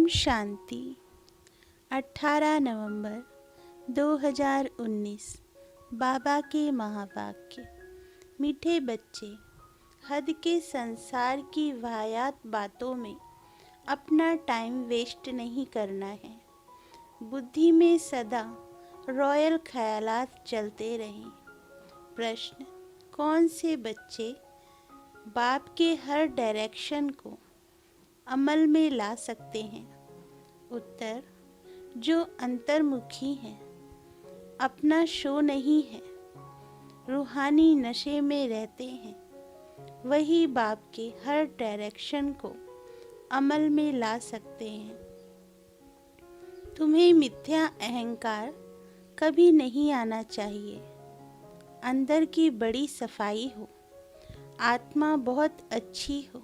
शांति। 18 नवंबर 2019। बाबा के महावाक्य। मीठे बच्चे, हद के संसार की वाहियात बातों में अपना टाइम वेस्ट नहीं करना है। बुद्धि में सदा रॉयल ख्यालात चलते रहें। प्रश्न: कौन से बच्चे बाप के हर डायरेक्शन को अमल में ला सकते हैं? उत्तर: जो अंतर्मुखी हैं, अपना शो नहीं है, रूहानी नशे में रहते हैं, वही बाप के हर डायरेक्शन को अमल में ला सकते हैं। तुम्हें मिथ्या अहंकार कभी नहीं आना चाहिए। अंदर की बड़ी सफाई हो, आत्मा बहुत अच्छी हो,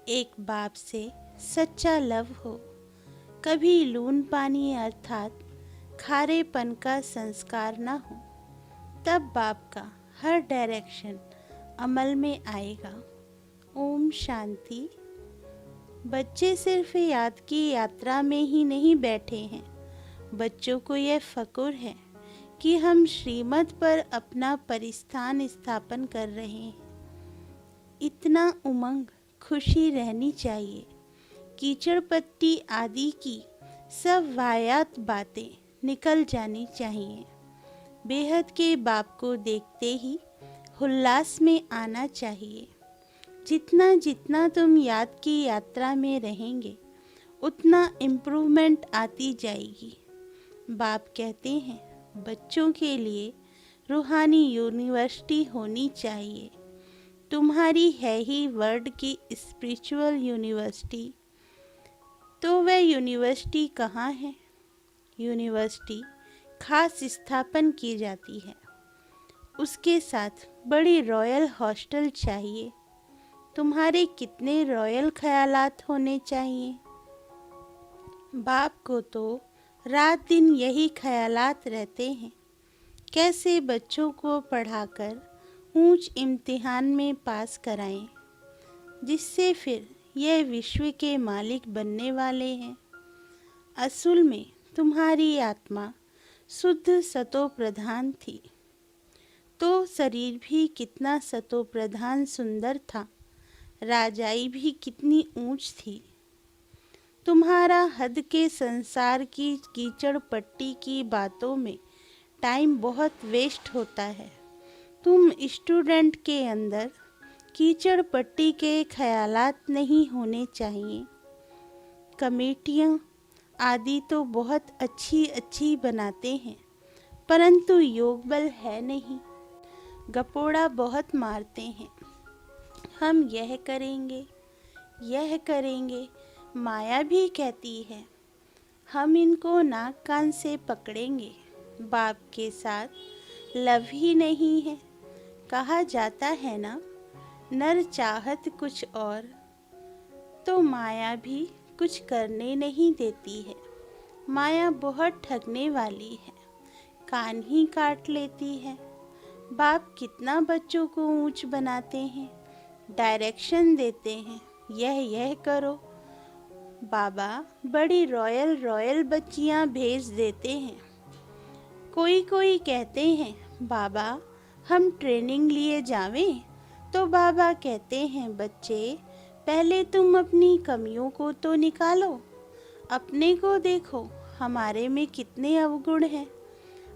एक बाप से सच्चा लव हो, कभी लून पानी अर्थात खारेपन का संस्कार न हो, तब बाप का हर डायरेक्शन अमल में आएगा। ओम शांति। बच्चे सिर्फ याद की यात्रा में ही नहीं बैठे हैं। बच्चों को यह फ़क्र है कि हम श्रीमत पर अपना परिस्थान स्थापन कर रहे हैं। इतना उमंग, खुशी रहनी चाहिए। कीचड़ पट्टी आदि की सब वाहियात बातें निकल जानी चाहिए। बेहद के बाप को देखते ही उल्लास में आना चाहिए। जितना जितना तुम याद की यात्रा में रहेंगे, उतना इम्प्रूवमेंट आती जाएगी। बाप कहते हैं, बच्चों के लिए रूहानी यूनिवर्सिटी होनी चाहिए। तुम्हारी है ही वर्ल्ड की स्पिरिचुअल यूनिवर्सिटी। तो वह यूनिवर्सिटी कहाँ है? यूनिवर्सिटी खास स्थापन की जाती है। उसके साथ बड़ी रॉयल हॉस्टल चाहिए। तुम्हारे कितने रॉयल ख्यालात होने चाहिए? बाप को तो रात दिन यही ख्यालात रहते हैं। कैसे बच्चों को पढ़ाकर ऊंच इम्तिहान में पास कराएं, जिससे फिर यह विश्व के मालिक बनने वाले हैं। असल में तुम्हारी आत्मा शुद्ध सतो प्रधान थी, तो शरीर भी कितना सतो प्रधान सुंदर था, राजाई भी कितनी ऊंच थी। तुम्हारा हद के संसार की कीचड़ पट्टी की बातों में टाइम बहुत वेस्ट होता है। तुम स्टूडेंट के अंदर कीचड़ पट्टी के ख्यालात नहीं होने चाहिए। कमेटियाँ आदि तो बहुत अच्छी अच्छी बनाते हैं, परंतु योग बल है नहीं। गपोड़ा बहुत मारते हैं। हम यह करेंगे, यह करेंगे। माया भी कहती है, हम इनको नाक कान से पकड़ेंगे। बाप के साथ लव ही नहीं है। कहा जाता है ना, नर चाहत कुछ और, तो माया भी कुछ करने नहीं देती है। माया बहुत ठगने वाली है, कान ही काट लेती है। बाप कितना बच्चों को ऊंच बनाते हैं, डायरेक्शन देते हैं, यह करो। बाबा बड़ी रॉयल रॉयल बच्चियां भेज देते हैं। कोई कोई कहते हैं, बाबा हम ट्रेनिंग लिए जावें, तो बाबा कहते हैं, बच्चे पहले तुम अपनी कमियों को तो निकालो, अपने को देखो, हमारे में कितने अवगुण हैं।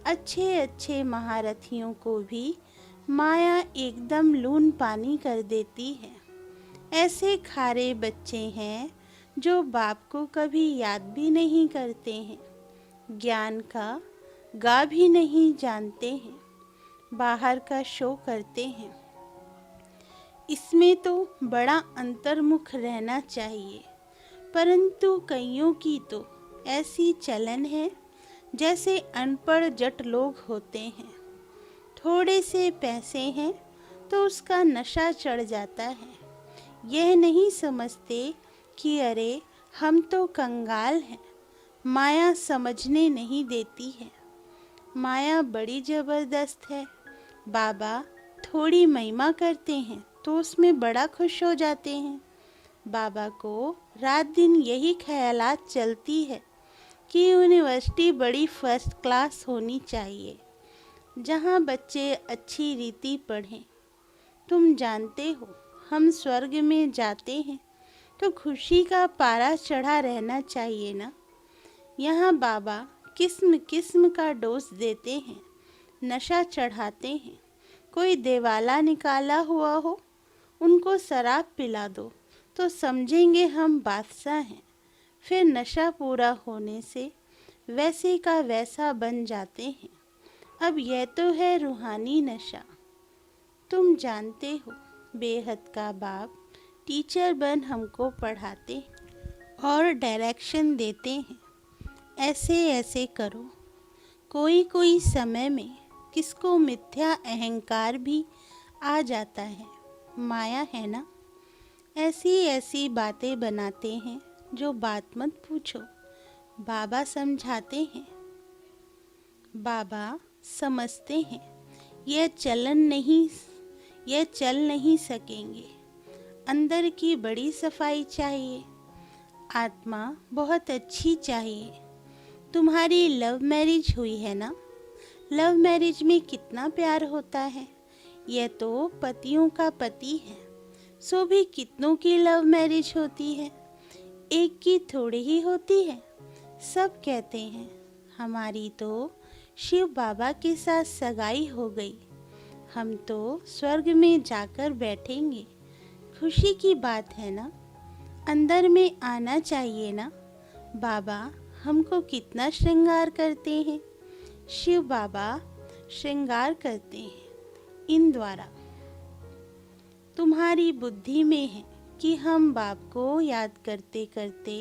अच्छे अच्छे महारथियों को भी माया एकदम लून पानी कर देती है। ऐसे खारे बच्चे हैं जो बाप को कभी याद भी नहीं करते हैं, ज्ञान का गा भी नहीं जानते हैं, बाहर का शो करते हैं। इसमें तो बड़ा अंतर्मुख रहना चाहिए, परंतु कईयों की तो ऐसी चलन है जैसे अनपढ़ जट लोग होते हैं। थोड़े से पैसे हैं तो उसका नशा चढ़ जाता है। यह नहीं समझते कि अरे हम तो कंगाल हैं। माया समझने नहीं देती है। माया बड़ी ज़बरदस्त है। बाबा थोड़ी महिमा करते हैं तो उसमें बड़ा खुश हो जाते हैं। बाबा को रात दिन यही ख्यालात चलती है कि यूनिवर्सिटी बड़ी फर्स्ट क्लास होनी चाहिए, जहाँ बच्चे अच्छी रीति पढ़ें। तुम जानते हो, हम स्वर्ग में जाते हैं तो खुशी का पारा चढ़ा रहना चाहिए ना। यहाँ बाबा किस्म किस्म का डोज देते हैं, नशा चढ़ाते हैं। कोई देवाला निकाला हुआ हो, उनको शराब पिला दो तो समझेंगे हम बादशाह हैं। फिर नशा पूरा होने से वैसे का वैसा बन जाते हैं। अब यह तो है रूहानी नशा। तुम जानते हो, बेहद का बाप टीचर बन हमको पढ़ाते और डायरेक्शन देते हैं, ऐसे ऐसे करो। कोई कोई समय में किसको मिथ्या अहंकार भी आ जाता है, माया है ना। ऐसी ऐसी बातें बनाते हैं जो बात मत पूछो। बाबा समझाते हैं, बाबा समझते हैं, यह चल नहीं सकेंगे। अंदर की बड़ी सफाई चाहिए, आत्मा बहुत अच्छी चाहिए। तुम्हारी लव मैरिज हुई है ना। लव मैरिज में कितना प्यार होता है। यह तो पतियों का पति है, सो भी कितनों की लव मैरिज होती है, एक की थोड़ी ही होती है। सब कहते हैं हमारी तो शिव बाबा के साथ सगाई हो गई, हम तो स्वर्ग में जाकर बैठेंगे। खुशी की बात है ना, अंदर में आना चाहिए ना। बाबा हमको कितना श्रृंगार करते हैं, शिव बाबा श्रृंगार करते हैं इन द्वारा। तुम्हारी बुद्धि में है कि हम बाप को याद करते करते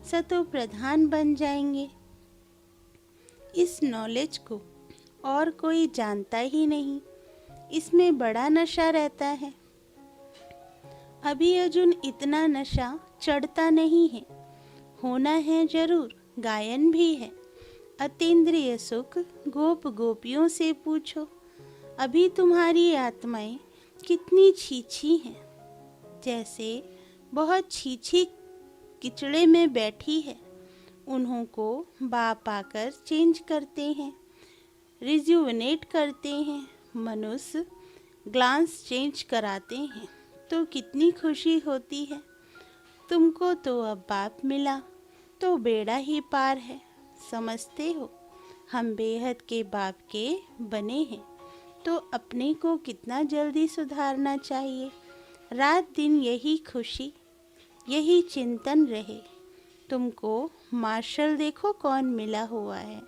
सतो प्रधान बन जाएंगे। इस नॉलेज को और कोई जानता ही नहीं, इसमें बड़ा नशा रहता है। अभी अर्जुन इतना नशा चढ़ता नहीं है, होना है जरूर, गायन भी है। अतीन्द्रिय सुख गोप गोपियों से पूछो, अभी तुम्हारी आत्माएं कितनी छीछी हैं, जैसे बहुत छीछी किचड़े में बैठी है। उन्हों को बाप आकर चेंज करते हैं, रिज्यूवनेट करते हैं। मनुष्य ग्लांस चेंज कराते हैं तो कितनी खुशी होती है। तुमको तो अब बाप मिला तो बेड़ा ही पार है। समझते हो, हम बेहद के बाप के बने हैं तो अपने को कितना जल्दी सुधारना चाहिए। रात दिन यही खुशी, यही चिंतन रहे। तुमको मार्शल देखो कौन मिला हुआ है।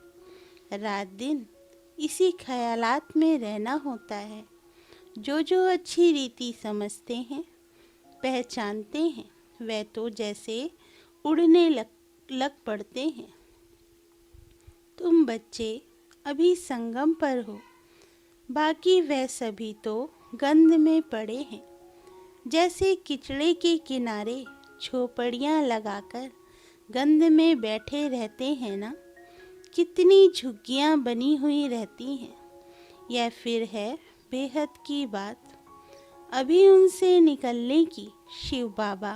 रात दिन इसी ख्यालात में रहना होता है। जो जो अच्छी रीति समझते हैं, पहचानते हैं, वह तो जैसे उड़ने लग पड़ते हैं। तुम बच्चे अभी संगम पर हो, बाकी वह सभी तो गंध में पड़े हैं। जैसे किचड़े के किनारे झोपड़ियाँ लगाकर गंध में बैठे रहते हैं ना, कितनी झुग्गियाँ बनी हुई रहती हैं। यह फिर है बेहद की बात। अभी उनसे निकलने की शिव बाबा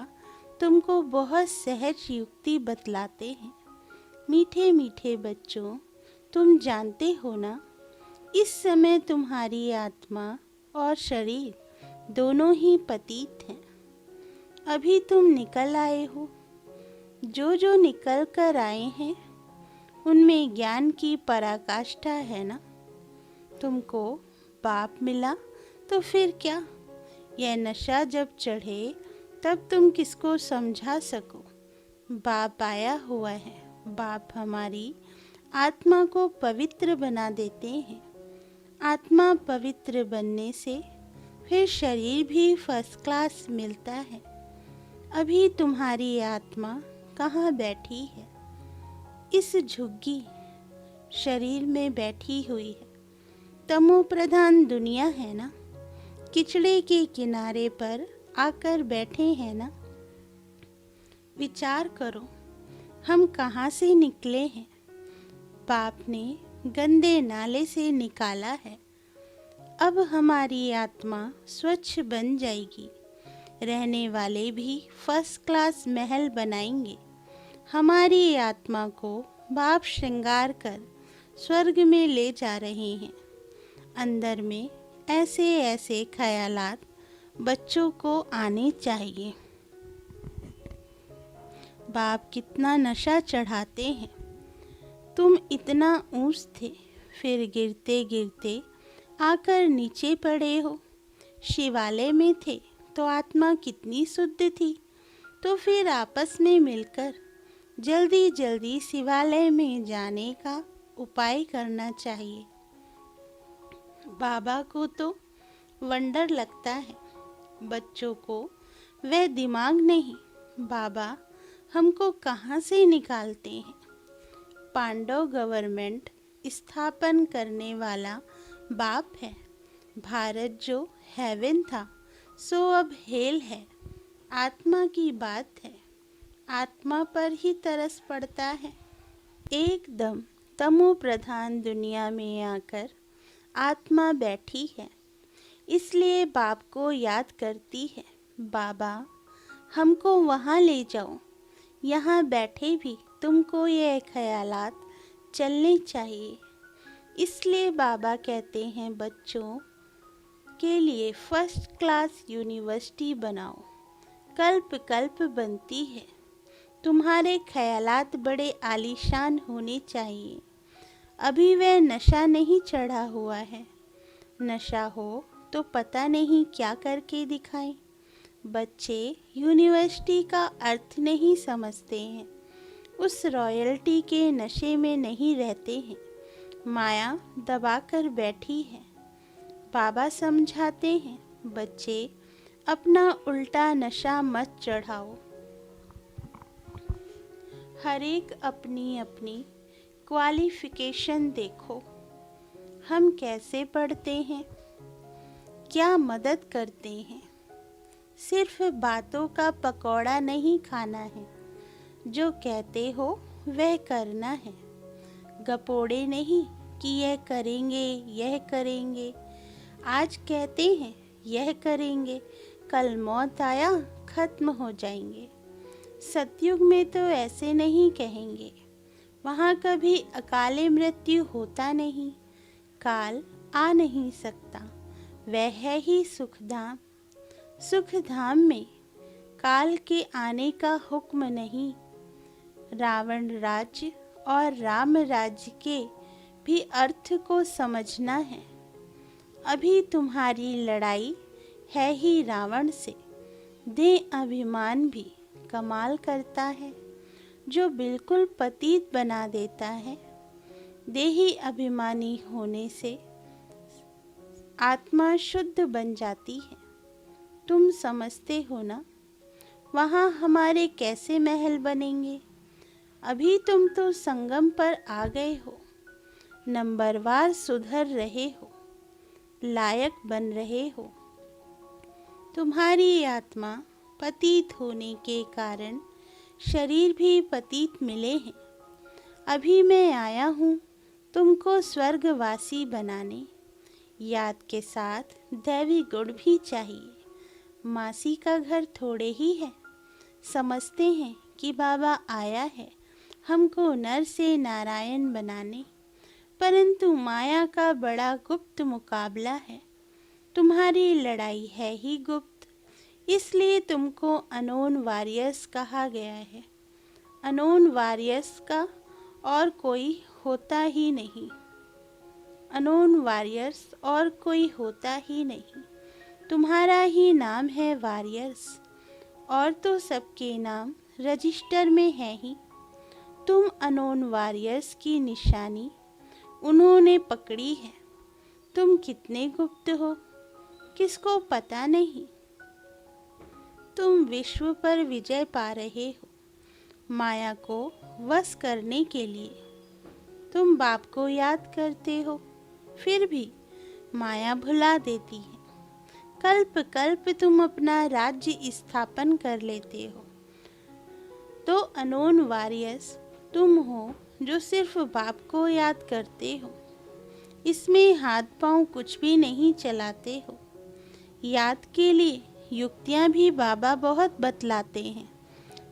तुमको बहुत सहज युक्ति बतलाते हैं। मीठे मीठे बच्चों, तुम जानते हो ना, इस समय तुम्हारी आत्मा और शरीर दोनों ही पतित हैं। अभी तुम निकल आए हो। जो जो निकल कर आए हैं उनमें ज्ञान की पराकाष्ठा है ना। तुमको बाप मिला तो फिर क्या। यह नशा जब चढ़े तब तुम किसको समझा सको। बाप आया हुआ है। बाप हमारी आत्मा को पवित्र बना देते हैं। आत्मा पवित्र बनने से फिर शरीर भी फर्स्ट क्लास मिलता है। अभी तुम्हारी आत्मा कहाँ बैठी है। इस झुग्गी शरीर में बैठी हुई है। तमो प्रधान दुनिया है ना, किचड़े के किनारे पर आकर बैठे हैं ना। विचार करो, हम कहाँ से निकले हैं। बाप ने गंदे नाले से निकाला है। अब हमारी आत्मा स्वच्छ बन जाएगी, रहने वाले भी फर्स्ट क्लास महल बनाएंगे। हमारी आत्मा को बाप श्रृंगार कर स्वर्ग में ले जा रहे हैं। अंदर में ऐसे ऐसे ख्यालात बच्चों को आने चाहिए। बाप कितना नशा चढ़ाते हैं। तुम इतना ऊंच थे, फिर गिरते गिरते आकर नीचे पड़े हो। शिवालय में थे तो आत्मा कितनी शुद्ध थी, तो फिर आपस में मिलकर जल्दी जल्दी शिवालय में जाने का उपाय करना चाहिए। बाबा को तो वंडर लगता है, बच्चों को वह दिमाग नहीं। बाबा हमको कहाँ से निकालते हैं? पांडव गवर्नमेंट स्थापन करने वाला बाप है। भारत जो हेवन था सो अब हेल है। आत्मा की बात है, आत्मा पर ही तरस पड़ता है। एकदम तमो प्रधान दुनिया में आकर आत्मा बैठी है, इसलिए बाप को याद करती है। बाबा हमको वहाँ ले जाओ। यहाँ बैठे भी तुमको ये ख्यालात चलने चाहिए। इसलिए बाबा कहते हैं बच्चों के लिए फर्स्ट क्लास यूनिवर्सिटी बनाओ। कल्प कल्प बनती है। तुम्हारे ख्यालात बड़े आलीशान होने चाहिए। अभी वह नशा नहीं चढ़ा हुआ है। नशा हो तो पता नहीं क्या करके दिखाएं। बच्चे यूनिवर्सिटी का अर्थ नहीं समझते हैं, उस रॉयल्टी के नशे में नहीं रहते हैं। माया दबाकर बैठी है। बाबा समझाते हैं बच्चे अपना उल्टा नशा मत चढ़ाओ। हर एक अपनी अपनी क्वालिफिकेशन देखो। हम कैसे पढ़ते हैं, क्या मदद करते हैं। सिर्फ बातों का पकौड़ा नहीं खाना है, जो कहते हो वह करना है। गपोड़े नहीं कि यह करेंगे यह करेंगे। आज कहते हैं यह करेंगे, कल मौत आया खत्म हो जाएंगे। सतयुग में तो ऐसे नहीं कहेंगे। वहाँ कभी अकाले मृत्यु होता नहीं, काल आ नहीं सकता। वह है ही सुखधाम। सुखधाम में काल के आने का हुक्म नहीं। रावण राज्य और राम राज्य के भी अर्थ को समझना है। अभी तुम्हारी लड़ाई है ही रावण से। देह अभिमान भी कमाल करता है, जो बिल्कुल पतित बना देता है। देही अभिमानी होने से आत्मा शुद्ध बन जाती है। तुम समझते हो ना, वहाँ हमारे कैसे महल बनेंगे। अभी तुम तो संगम पर आ गए हो, नंबरवार सुधर रहे हो, लायक बन रहे हो। तुम्हारी आत्मा पतित होने के कारण शरीर भी पतित मिले हैं। अभी मैं आया हूँ तुमको स्वर्गवासी बनाने। याद के साथ दैवी गुण भी चाहिए। मासी का घर थोड़े ही है। समझते हैं कि बाबा आया है हमको नर से नारायण बनाने, परंतु माया का बड़ा गुप्त मुकाबला है। तुम्हारी लड़ाई है ही गुप्त, इसलिए तुमको अनोन वॉरियर्स कहा गया है। अनोन वॉरियर्स का और कोई होता ही नहीं। अनोन वॉरियर्स और कोई होता ही नहीं। तुम्हारा ही नाम है वॉरियर्स, और तो सबके नाम रजिस्टर में है ही। तुम अनोन वॉरियर्स की निशानी उन्होंने पकड़ी है। तुम कितने गुप्त हो, किसको पता नहीं। तुम विश्व पर विजय पा रहे हो। माया को वश करने के लिए तुम बाप को याद करते हो, फिर भी माया भुला देती है। कल्प कल्प तुम अपना राज्य स्थापन कर लेते हो। तो अनोन वॉरियर्स तुम हो जो सिर्फ बाप को याद करते हो। इसमें हाथ पांव कुछ भी नहीं चलाते हो। याद के लिए युक्तियाँ भी बाबा बहुत बतलाते हैं।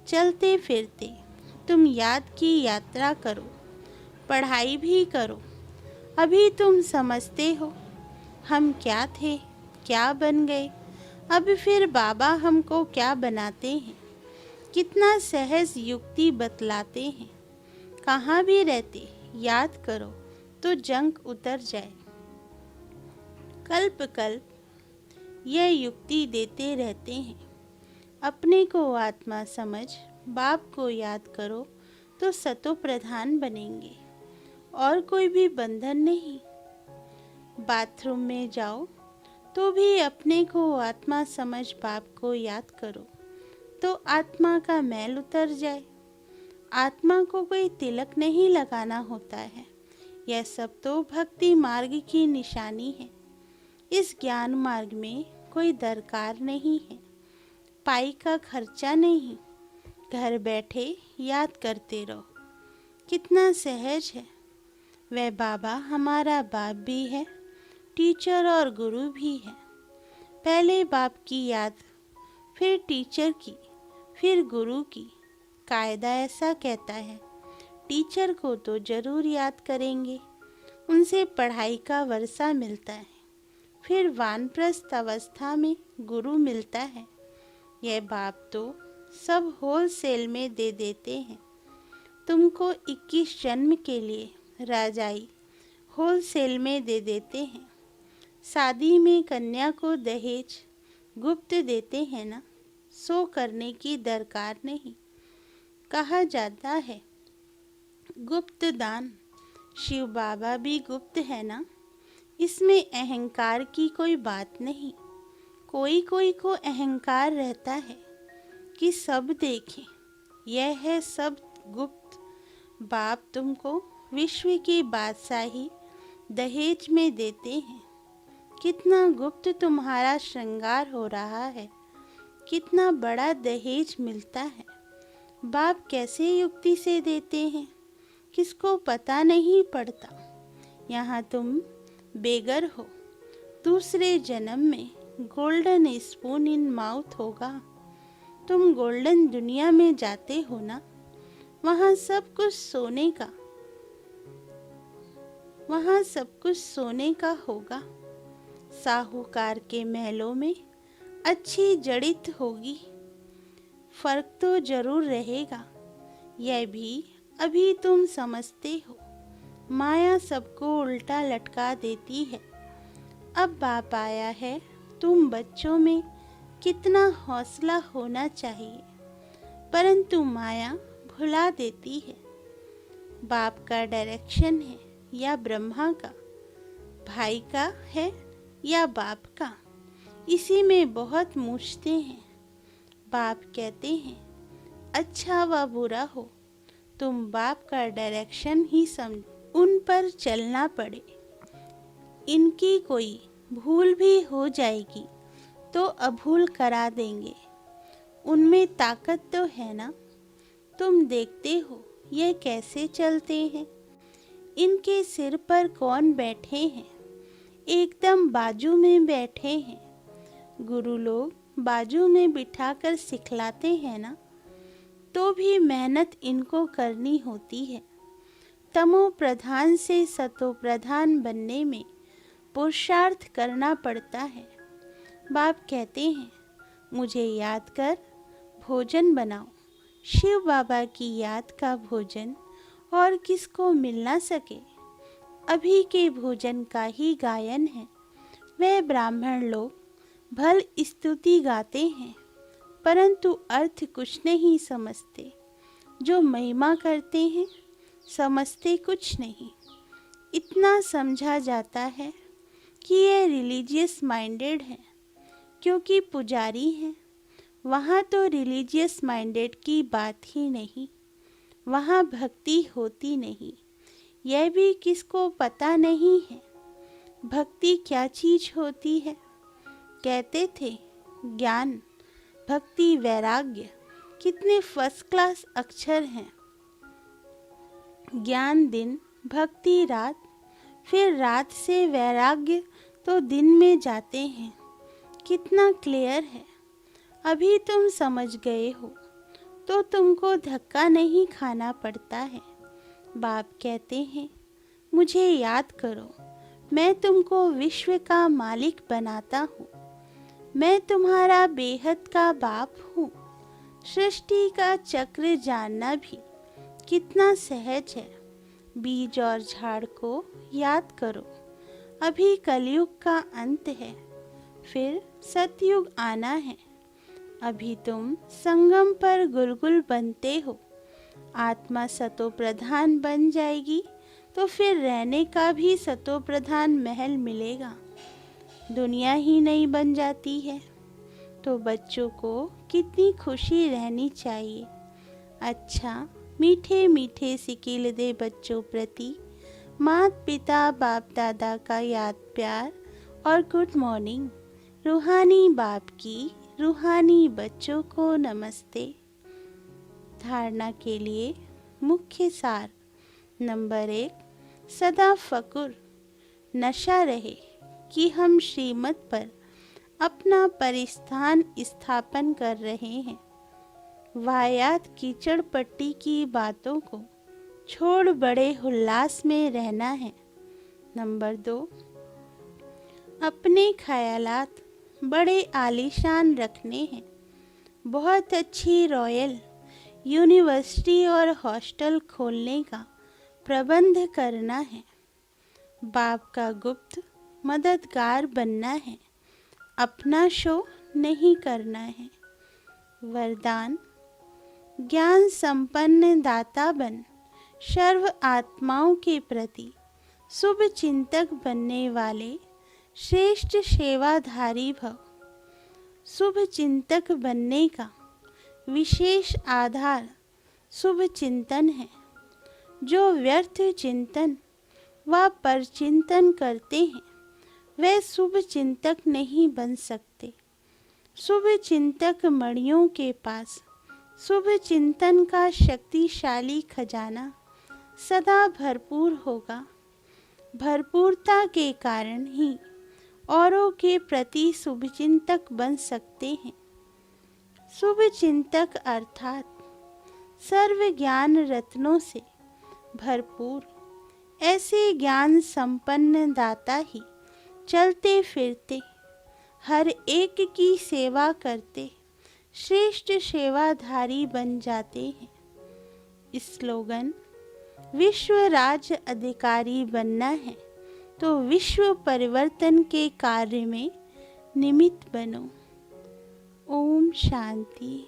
चलते फिरते तुम याद की यात्रा करो, पढ़ाई भी करो। अभी तुम समझते हो हम क्या थे, क्या बन गए। अब फिर बाबा हमको क्या बनाते हैं। कितना सहज युक्ति बतलाते हैं। कहाँ भी रहते याद करो तो जंग उतर जाए। कल्प कल्प यह युक्ति देते रहते हैं। अपने को आत्मा समझ बाप को याद करो तो सतो प्रधान बनेंगे और कोई भी बंधन नहीं। बाथरूम में जाओ तो भी अपने को आत्मा समझ बाप को याद करो तो आत्मा का मैल उतर जाए। आत्मा को कोई तिलक नहीं लगाना होता है। यह सब तो भक्ति मार्ग की निशानी है। इस ज्ञान मार्ग में कोई दरकार नहीं है, पाई का खर्चा नहीं। घर बैठे याद करते रहो। कितना सहज है। वह बाबा हमारा बाप भी है, टीचर और गुरु भी है। पहले बाप की याद, फिर टीचर की, फिर गुरु की। कायदा ऐसा कहता है, टीचर को तो जरूर याद करेंगे, उनसे पढ़ाई का वर्षा मिलता है। फिर वानप्रस्थ अवस्था में गुरु मिलता है। यह बाप तो सब होलसेल में दे देते हैं। तुमको 21 जन्म के लिए राजाई होलसेल में दे देते हैं। शादी में कन्या को दहेज गुप्त देते हैं ना, सो करने की दरकार नहीं। कहा जाता है गुप्त दान, शिव बाबा भी गुप्त है ना। इसमें अहंकार की कोई बात नहीं। कोई कोई को अहंकार रहता है कि सब देखें, यह है सब गुप्त। बाप तुमको विश्व की बादशाही दहेज में देते हैं। कितना गुप्त तुम्हारा श्रृंगार हो रहा है, कितना बड़ा दहेज मिलता है। बाप कैसे युक्ति से देते हैं, किसको पता नहीं पड़ता। यहाँ तुम बेगर हो, दूसरे जन्म में गोल्डन स्पून इन माउथ होगा। तुम गोल्डन दुनिया में जाते हो ना, वहाँ सब कुछ सोने का, वहाँ सब कुछ सोने का होगा। साहूकार के महलों में अच्छी जड़ित होगी। फर्क तो जरूर रहेगा। यह भी अभी तुम समझते हो। माया सबको उल्टा लटका देती है। अब बाप आया है, तुम बच्चों में कितना हौसला होना चाहिए, परंतु माया भुला देती है। बाप का डायरेक्शन है या ब्रह्मा का, भाई का है या बाप का, इसी में बहुत मूझते हैं। बाप कहते हैं अच्छा व बुरा हो, तुम बाप का डायरेक्शन ही समझ, उन पर चलना पड़े। इनकी कोई भूल भी हो जाएगी तो अभूल करा देंगे। उनमें ताकत तो है ना। तुम देखते हो ये कैसे चलते हैं। इनके सिर पर कौन बैठे हैं, एकदम बाजू में बैठे हैं। गुरु लोग बाजू में बिठाकर सिखलाते हैं ना, तो भी मेहनत इनको करनी होती है। तमो प्रधान से सतो प्रधान बनने में पुरुषार्थ करना पड़ता है। बाप कहते हैं मुझे याद कर भोजन बनाओ। शिव बाबा की याद का भोजन और किसको मिल ना सके। अभी के भोजन का ही गायन है। वे ब्राह्मण लोग भल स्तुति गाते हैं, परंतु अर्थ कुछ नहीं समझते। जो महिमा करते हैं समझते कुछ नहीं। इतना समझा जाता है कि ये रिलीजियस माइंडेड है, क्योंकि पुजारी हैं। वहाँ तो रिलीजियस माइंडेड की बात ही नहीं, वहाँ भक्ति होती नहीं। यह भी किसको पता नहीं है भक्ति क्या चीज होती है। कहते थे ज्ञान, भक्ति, वैराग्य कितने फर्स्ट क्लास अक्षर हैं। ज्ञान दिन, भक्ति रात, फिर रात से वैराग्य तो दिन में जाते हैं। कितना क्लियर है। अभी तुम समझ गए हो तो तुमको धक्का नहीं खाना पड़ता है। बाप कहते हैं, मुझे याद करो, मैं तुमको विश्व का मालिक बनाता हूँ। मैं तुम्हारा बेहद का बाप हूँ। सृष्टि का चक्र जानना भी कितना सहज है। बीज और झाड़ को याद करो। अभी कलयुग का अंत है, फिर सतयुग आना है। अभी तुम संगम पर गुलगुल बनते हो। आत्मा सतो प्रधान बन जाएगी तो फिर रहने का भी सतो प्रधान महल मिलेगा। दुनिया ही नहीं बन जाती है तो बच्चों को कितनी खुशी रहनी चाहिए। अच्छा, मीठे मीठे सिकिल दे बच्चों प्रति माता पिता बाप दादा का याद प्यार और गुड मॉर्निंग। रूहानी बाप की रूहानी बच्चों को नमस्ते। धारणा के लिए मुख्य सार। नंबर 1, सदा फकुर नशा रहे कि हम श्रीमत पर अपना परिस्थान स्थापन कर रहे हैं। वायात कीचड़ पट्टी की बातों को छोड़ बड़े उल्लास में रहना है। नंबर 2, अपने ख्यालात बड़े आलीशान रखने हैं। बहुत अच्छी रॉयल यूनिवर्सिटी और हॉस्टल खोलने का प्रबंध करना है। बाप का गुप्त मददगार बनना है। अपना शो नहीं करना है। वरदान, ज्ञान संपन्न दाता बन सर्व आत्माओं के प्रति शुभ चिंतक बनने वाले श्रेष्ठ सेवाधारी भव। शुभ चिंतक बनने का विशेष आधार शुभ चिंतन है। जो व्यर्थ चिंतन व परचिंतन करते हैं वे शुभ चिंतक नहीं बन सकते। शुभ चिंतक मणियों के पास शुभ चिंतन का शक्तिशाली खजाना सदा भरपूर होगा। भरपूरता के कारण ही औरों के प्रति शुभचिंतक बन सकते हैं। शुभचिंतक अर्थात सर्व ज्ञान रत्नों से भरपूर ऐसे ज्ञान संपन्न दाता ही चलते फिरते हर एक की सेवा करते श्रेष्ठ सेवाधारी बन जाते हैं। स्लोगन, विश्व राज्य अधिकारी बनना है तो विश्व परिवर्तन के कार्य में निमित्त बनो। ओम शांति।